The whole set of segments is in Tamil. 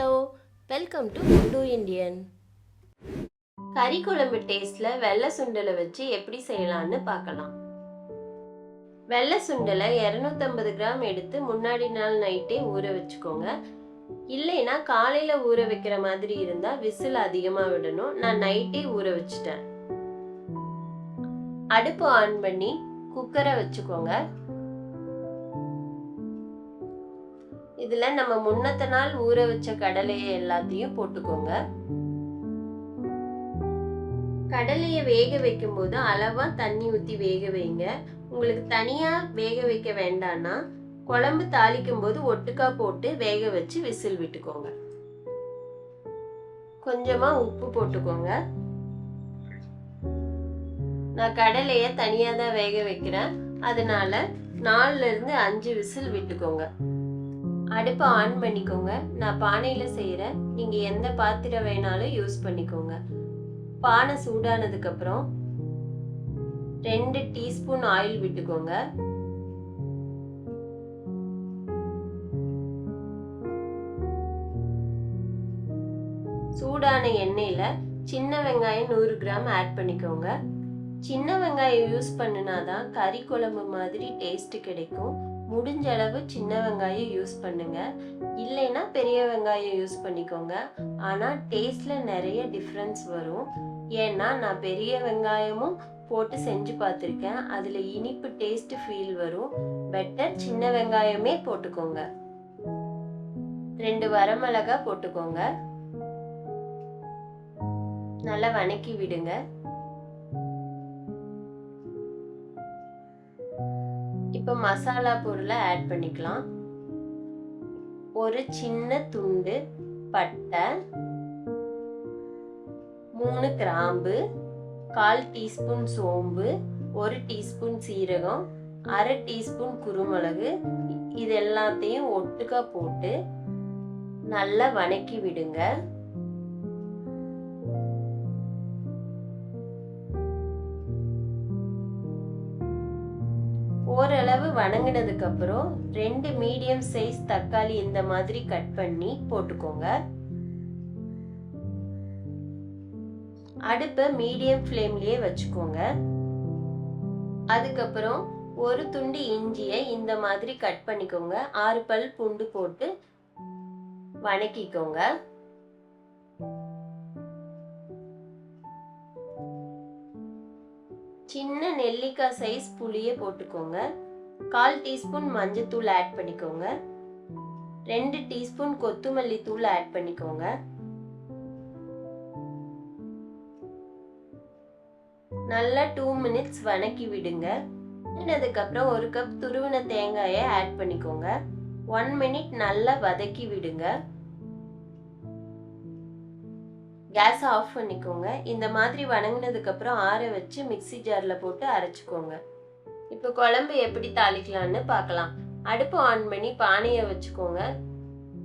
ஹலோ, வெல்கம் டு குண்டு இண்டியன். கறி குழம்பு டேஸ்ட்ல வெள்ளை சுண்டலை வச்சு எப்படி செய்யலாம்னு பார்க்கலாம். வெள்ளை சுண்டலை 250 கிராம் எடுத்து முன்னாடி நாள் நைட்டே ஊற வச்சுக்கோங்க. இல்லைன்னா காலையில ஊற வைக்கிற மாதிரி இருந்தா விசில் அதிகமா விடணும். நான் நைட்டே ஊற வச்சுட்டேன். அடுப்பு ஆன் பண்ணி குக்கரை வச்சுக்கோங்க. இதுல நம்ம முன்னத்த நாள் ஊற வச்ச கடலையை எல்லாத்தையும் போட்டுக்கோங்க. கடலையை வேக வைக்கும் போது அளவா தண்ணி ஊத்தி வேக வைங்க. உங்களுக்கு தனியா வேக வைக்க வேண்டாம்னா குழம்பு தாளிக்கும் போது ஒட்டுக்கா போட்டு வேக வச்சு விசில் விட்டுக்கோங்க. கொஞ்சமா உப்பு போட்டுக்கோங்க. நான் கடலைய தனியா தான் வேக வைக்கிறேன், அதனால 4ல இருந்து 5 விசில் விட்டுக்கோங்க. அடுப்பை ஆன் பண்ணிக்கோங்க. நான் பானையில செய்யறேன், நீங்க எந்த பாத்திரம் வேணாலும் யூஸ் பண்ணிக்கோங்க. பானை சூடானதுக்கு அப்புறம் 2 டீஸ்பூன் ஆயில் விட்டுக்கோங்க. சூடான எண்ணெயில சின்ன வெங்காயம் 100 கிராம் ஆட் பண்ணிக்கோங்க. சின்ன வெங்காயம் யூஸ் பண்ணினாதான் கறி குழம்பு மாதிரி டேஸ்ட் கிடைக்கும். முடிஞ்ச அளவு சின்ன வெங்காயம் யூஸ் பண்ணுங்க, இல்லைன்னா பெரிய வெங்காயம் யூஸ் பண்ணிக்கோங்க. ஆனா டேஸ்ட்ல நிறைய டிஃப்ரென்ஸ் வரும். ஏன்னா நான் பெரிய வெங்காயமும் போட்டு செஞ்சு பார்த்துருக்கேன், அதுல இனிப்பு டேஸ்ட் ஃபீல் வரும். பெட்டர் சின்ன வெங்காயமே போட்டுக்கோங்க. 2 வரமிளகாய் போட்டுக்கோங்க. நல்லா வணக்கி விடுங்க. இப்போ மசாலா பொருளை ஆட் பண்ணிக்கலாம். ஒரு சின்ன துண்டு பட்டை, 3 கிராம்பு, 1/4 டீஸ்பூன் சோம்பு, 1 டீஸ்பூன் சீரகம், 1/2 டீஸ்பூன் குருமிளகு, இது எல்லாத்தையும் ஒட்டுக்கா போட்டு நல்லா வணக்கி விடுங்க. ஓரளவு வணங்கினதுக்கு அப்புறம் 2 மீடியம் சைஸ் தக்காளி இந்த மாதிரி கட் பண்ணி போட்டுக்கோங்க. அடுப்பை மீடியம் ஃப்ளேம்லயே வச்சுக்கோங்க. அதுக்கப்புறம் ஒரு துண்டு இஞ்சியை இந்த மாதிரி கட் பண்ணிக்கோங்க. 6 பல் பூண்டு போட்டு வணக்கிக்கோங்க. சின்ன நெல்லிக்காய் சைஸ் புளியை போட்டுக்கோங்க. 1/4 டீஸ்பூன் மஞ்சத்தூள் ஆட் பண்ணிக்கோங்க. 2 டீஸ்பூன் கொத்தமல்லி தூள் ஆட் பண்ணிக்கோங்க. நல்லா 2 மினிட்ஸ் வணக்கி விடுங்க. அதுக்கப்புறம் 1 கப் துருவின தேங்காயை ஆட் பண்ணிக்கோங்க. 1 மினிட் நல்லா வதக்கி விடுங்க. கேஸ் ஆஃப் பண்ணிக்கோங்க. இந்த மாதிரி வணங்கினதுக்கு அப்புறம் ஆற வச்சு மிக்ஸி ஜார்ல போட்டு அரைச்சுக்கோங்க. இப்போ குழம்பு எப்படி தாளிக்கலாம்னு பார்க்கலாம். அடுப்பு ஆன் பண்ணி பானையை வச்சுக்கோங்க.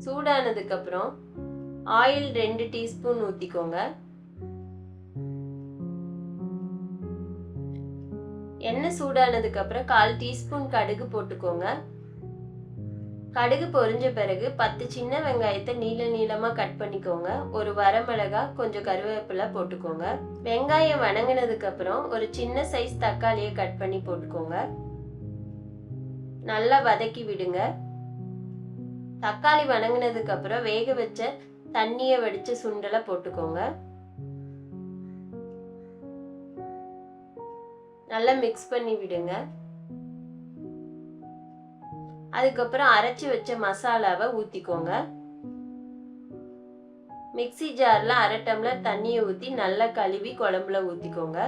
சூடானதுக்கு அப்புறம் ஆயில் 2 டீஸ்பூன் ஊத்திக்கோங்க. எண்ணெய் சூடானதுக்கு அப்புறம் 1/4 டீஸ்பூன் கடுகு போட்டுக்கோங்க. கடுகு பொரிஞ்ச பிறகு 10 சின்ன வெங்காயத்தை நீள நீளமா கட் பண்ணிக்கோங்க. ஒரு வரமிளகாய், கொஞ்சம் கருவேப்பிலை போட்டுக்கோங்க. வெங்காயம் வணங்கினதுக்கு அப்புறம் ஒரு சின்ன சைஸ் தக்காளியை கட் பண்ணி போட்டுக்கோங்க. நல்லா வதக்கி விடுங்க. தக்காளி வணங்கினதுக்கு அப்புறம் வேக வச்ச தண்ணியை வடிச்ச சுண்டலை போட்டுக்கோங்க. நல்லா மிக்ஸ் பண்ணி விடுங்க. அதுக்கப்புறம் அரைச்சி வச்ச மசாலாவை ஊத்திக்கோங்க. மிக்ஸி ஜார்ல 1/2 டம்ளர் தண்ணியை ஊத்தி நல்லா கழுவி குழம்புல ஊத்திக்கோங்க.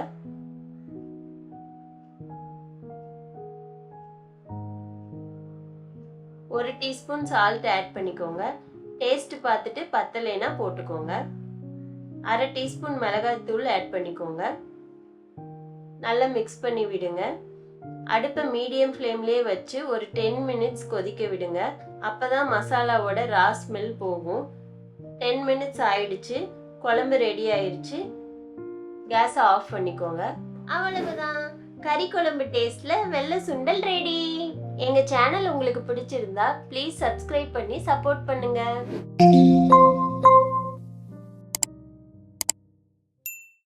ஒரு டீஸ்பூன் சால்ட் ஆட் பண்ணிக்கோங்க. டேஸ்ட் பார்த்துட்டு பத்தலைனா போட்டுக்கோங்க. 1/2 டீஸ்பூன் மிளகாய் தூள் ஆட் பண்ணிக்கோங்க. நல்லா மிக்ஸ் பண்ணி விடுங்க. அடுப்பை மீடியம் ஃப்ளேம்லயே வச்சு ஒரு 10 மினிட்ஸ் கொதிக்க விடுங்க. அப்பதான் மசாலாவோட ரா ஸ்மெல் போகும். 10 மினிட்ஸ் ஆயிடுச்சு. குழம்பு ரெடி ஆயிடுச்சு. கேஸ் ஆஃப் பண்ணிக்கோங்க. அவ்வளவுதான், கறி குழம்பு டேஸ்ட்ல வெள்ளை சுண்டல் ரெடி. எங்க சேனல் உங்களுக்கு பிடிச்சிருந்தா ப்ளீஸ் சப்ஸ்கிரைப் பண்ணி சப்போர்ட் பண்ணுங்க.